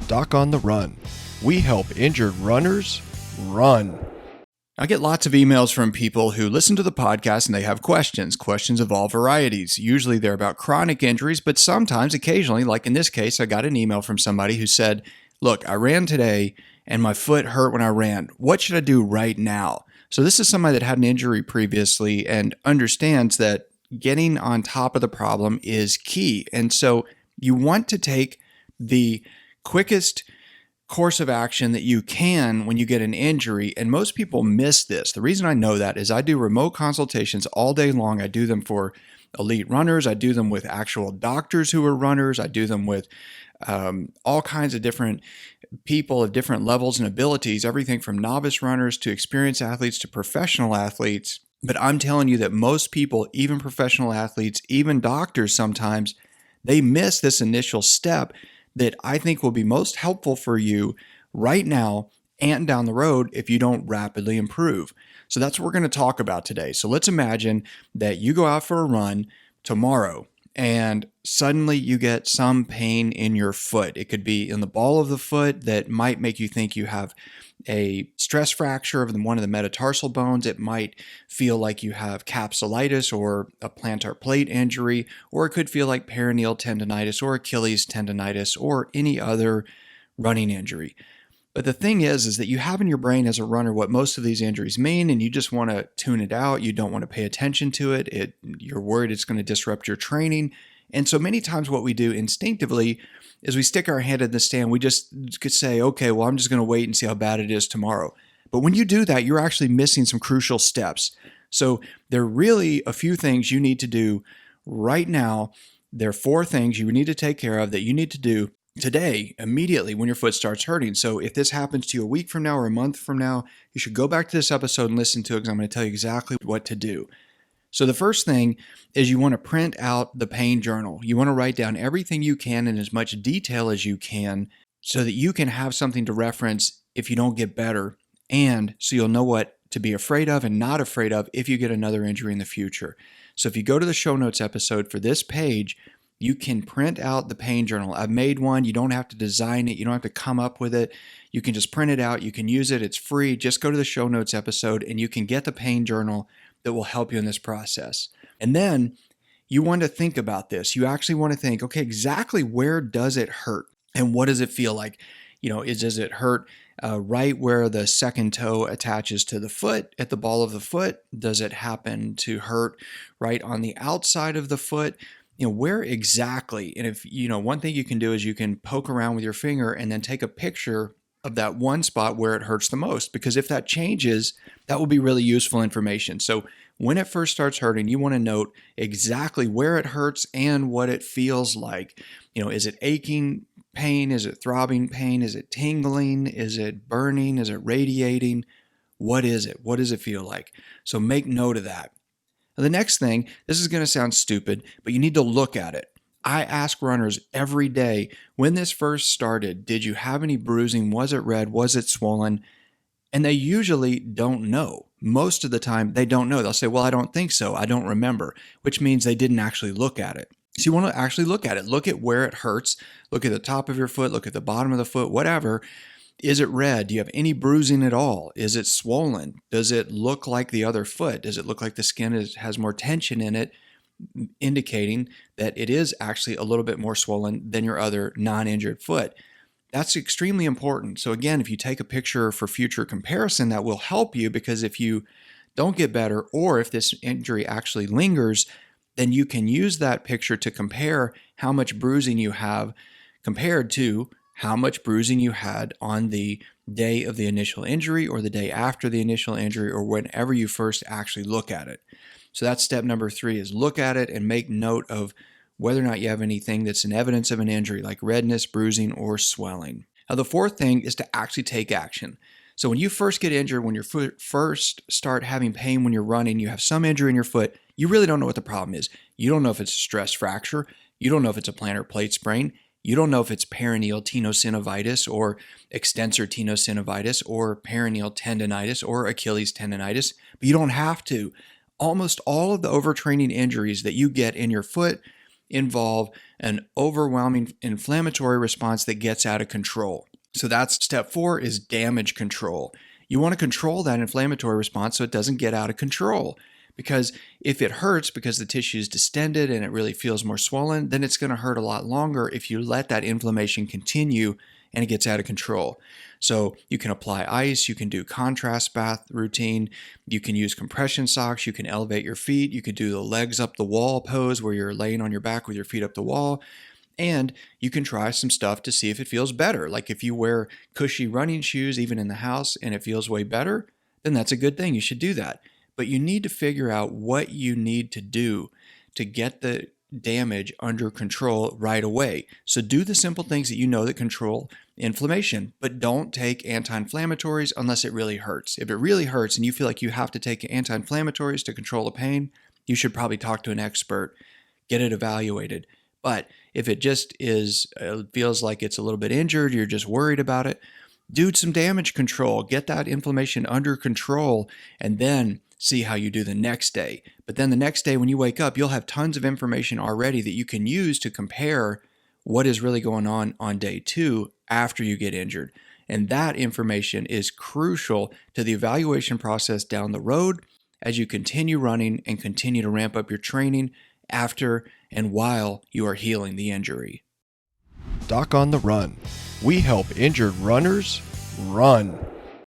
Doc on the Run. We help injured runners run. I get lots of emails from people who listen to the podcast and they have questions of all varieties. Usually they're about chronic injuries, but sometimes, occasionally, like in this case, I got an email from somebody who said, look, I ran today and my foot hurt when I ran. What should I do right now? So this is somebody that had an injury previously and understands that getting on top of the problem is key. And so you want to take the quickest course of action that you can when you get an injury, and most people miss this. The reason I know that is I do remote consultations all day long. I do them for elite runners. I do them with actual doctors who are runners. I do them with all kinds of different people of different levels and abilities, everything from novice runners to experienced athletes to professional athletes. But I'm telling you that most people, even professional athletes, even doctors sometimes, they miss this initial step that I think will be most helpful for you right now and down the road if you don't rapidly improve. So that's what we're going to talk about today. So let's imagine that you go out for a run tomorrow and suddenly you get some pain in your foot. It could be in the ball of the foot that might make you think you have a stress fracture of one of the metatarsal bones. It might feel like you have capsulitis or a plantar plate injury, or it could feel like peroneal tendonitis or Achilles tendonitis or any other running injury. But the thing is that you have in your brain as a runner what most of these injuries mean, and you just want to tune it out. You don't want to pay attention to it. You're worried it's going to disrupt your training. And so many times what we do instinctively is we stick our hand in the sand. We just could say, okay, well, I'm just going to wait and see how bad it is tomorrow. But when you do that, you're actually missing some crucial steps. So there are really a few things you need to do right now. There are 4 things you need to take care of that you need to do today, immediately when your foot starts hurting. So if this happens to you a week from now or a month from now, you should go back to this episode and listen to it because I'm going to tell you exactly what to do. So the first thing is you want to print out the pain journal. You want to write down everything you can in as much detail as you can so that you can have something to reference if you don't get better, and so you'll know what to be afraid of and not afraid of if you get another injury in the future. So if you go to the show notes episode for this page, you can print out the pain journal. I've made one. You don't have to design it. You don't have to come up with it. You can just print it out. You can use it. It's free. Just go to the show notes episode and you can get the pain journal that will help you in this process. And then you want to think about this. You actually want to think, okay, exactly where does it hurt? And what does it feel like? Does it hurt right where the second toe attaches to the foot at the ball of the foot? Does it happen to hurt right on the outside of the foot? Where exactly? And if, one thing you can do is you can poke around with your finger and then take a picture of that one spot where it hurts the most, because if that changes, that will be really useful information. So when it first starts hurting, you want to note exactly where it hurts and what it feels like. Is it aching pain? Is it throbbing pain? Is it tingling? Is it burning? Is it radiating? What is it? What does it feel like? So make note of that. Now, the next thing, this is going to sound stupid, but you need to look at it. I ask runners every day, when this first started, did you have any bruising? Was it red? Was it swollen? And they usually don't know. Most of the time, they don't know. They'll say, well, I don't think so. I don't remember, which means they didn't actually look at it. So you want to actually look at it. Look at where it hurts. Look at the top of your foot. Look at the bottom of the foot, whatever. Is it red? Do you have any bruising at all? Is it swollen? Does it look like the other foot? Does it look like the skin has more tension in it, indicating that it is actually a little bit more swollen than your other non-injured foot? That's extremely important. So again, if you take a picture for future comparison, that will help you, because if you don't get better or if this injury actually lingers, then you can use that picture to compare how much bruising you have compared to how much bruising you had on the day of the initial injury or the day after the initial injury or whenever you first actually look at it. So that's step number 3, is look at it and make note of whether or not you have anything that's an evidence of an injury, like redness, bruising, or swelling. Now, the 4th thing is to actually take action. So when you first get injured, when you first start having pain when you're running, you have some injury in your foot, you really don't know what the problem is. You don't know if it's a stress fracture. You don't know if it's a plantar plate sprain. You don't know if it's peroneal tenosynovitis or extensor tenosynovitis or peroneal tendonitis or Achilles tendonitis, but you don't have to. Almost all of the overtraining injuries that you get in your foot involve an overwhelming inflammatory response that gets out of control. So that's step 4 is damage control. You want to control that inflammatory response so it doesn't get out of control. Because if it hurts because the tissue is distended and it really feels more swollen, then it's going to hurt a lot longer if you let that inflammation continue and it gets out of control. So you can apply ice, you can do contrast bath routine, you can use compression socks, you can elevate your feet, you could do the legs up the wall pose where you're laying on your back with your feet up the wall. And you can try some stuff to see if it feels better. Like if you wear cushy running shoes, even in the house, and it feels way better, then that's a good thing. You should do that. But you need to figure out what you need to do to get the damage under control right away. So do the simple things that you know that control inflammation, but don't take anti-inflammatories unless it really hurts. If it really hurts and you feel like you have to take anti-inflammatories to control the pain, you should probably talk to an expert, get it evaluated. But if it just feels like it's a little bit injured, you're just worried about it, do some damage control, get that inflammation under control, and then see how you do the next day. But then the next day when you wake up, you'll have tons of information already that you can use to compare what is really going on day 2 after you get injured. And that information is crucial to the evaluation process down the road as you continue running and continue to ramp up your training after and while you are healing the injury. Doc on the Run. We help injured runners run.